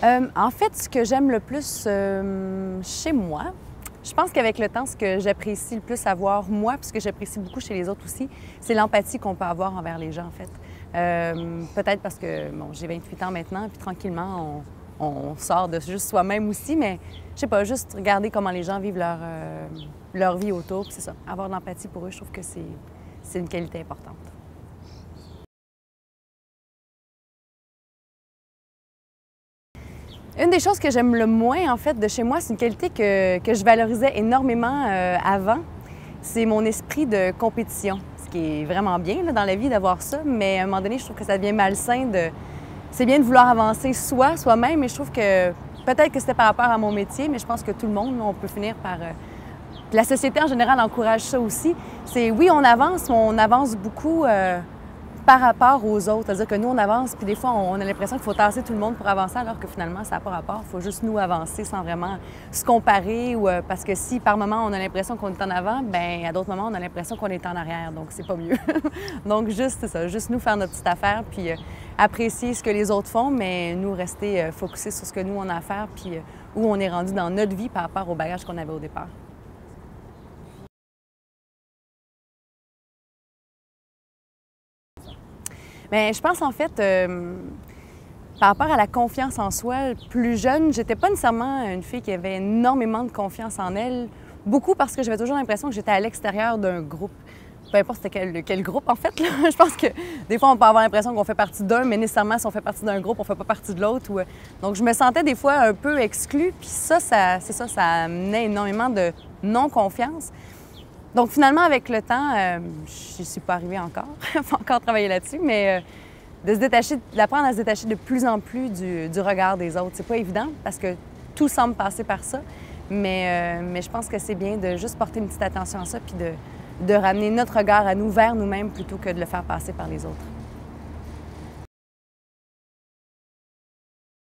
En fait, ce que j'aime le plus chez moi, je pense qu'avec le temps, ce que j'apprécie le plus avoir moi, puis ce que j'apprécie beaucoup chez les autres aussi, c'est l'empathie qu'on peut avoir envers les gens, en fait. Peut-être parce que, bon, j'ai 28 ans maintenant, puis tranquillement, on sort de juste soi-même aussi, mais je sais pas, juste regarder comment les gens vivent leur vie autour, puis c'est ça. Avoir de l'empathie pour eux, je trouve que c'est une qualité importante. Une des choses que j'aime le moins, en fait, de chez moi, c'est une qualité que je valorisais énormément avant. C'est mon esprit de compétition, ce qui est vraiment bien là, dans la vie d'avoir ça, mais à un moment donné, je trouve que ça devient malsain de... C'est bien de vouloir avancer soi-même, mais je trouve que peut-être que c'était par rapport à mon métier, mais je pense que tout le monde, on peut finir par... Puis la société en général encourage ça aussi. C'est oui, on avance beaucoup par rapport aux autres. C'est-à-dire que nous, on avance, puis des fois, on a l'impression qu'il faut tasser tout le monde pour avancer, alors que finalement, ça n'a pas rapport. Il faut juste nous avancer sans vraiment se comparer. Ou, parce que si par moment, on a l'impression qu'on est en avant, bien, à d'autres moments, on a l'impression qu'on est en arrière. Donc, c'est pas mieux. Donc, juste c'est ça, juste nous faire notre petite affaire, puis apprécier ce que les autres font, mais nous rester focusés sur ce que nous, on a à faire, puis où on est rendu dans notre vie par rapport au bagage qu'on avait au départ. Bien, je pense en fait, par rapport à la confiance en soi, plus jeune, j'étais pas nécessairement une fille qui avait énormément de confiance en elle, beaucoup parce que j'avais toujours l'impression que j'étais à l'extérieur d'un groupe. Peu importe c'était quel groupe, en fait. Là. Je pense que des fois, on peut avoir l'impression qu'on fait partie d'un, mais nécessairement, si on fait partie d'un groupe, on fait pas partie de l'autre. Donc, je me sentais des fois un peu exclue, puis c'est ça, ça amenait énormément de non-confiance. Donc finalement, avec le temps, je ne suis pas arrivée encore. Il faut encore travailler là-dessus, mais d'apprendre à se détacher de plus en plus du regard des autres. C'est pas évident parce que tout semble passer par ça, mais je pense que c'est bien de juste porter une petite attention à ça puis de ramener notre regard à nous vers nous-mêmes plutôt que de le faire passer par les autres.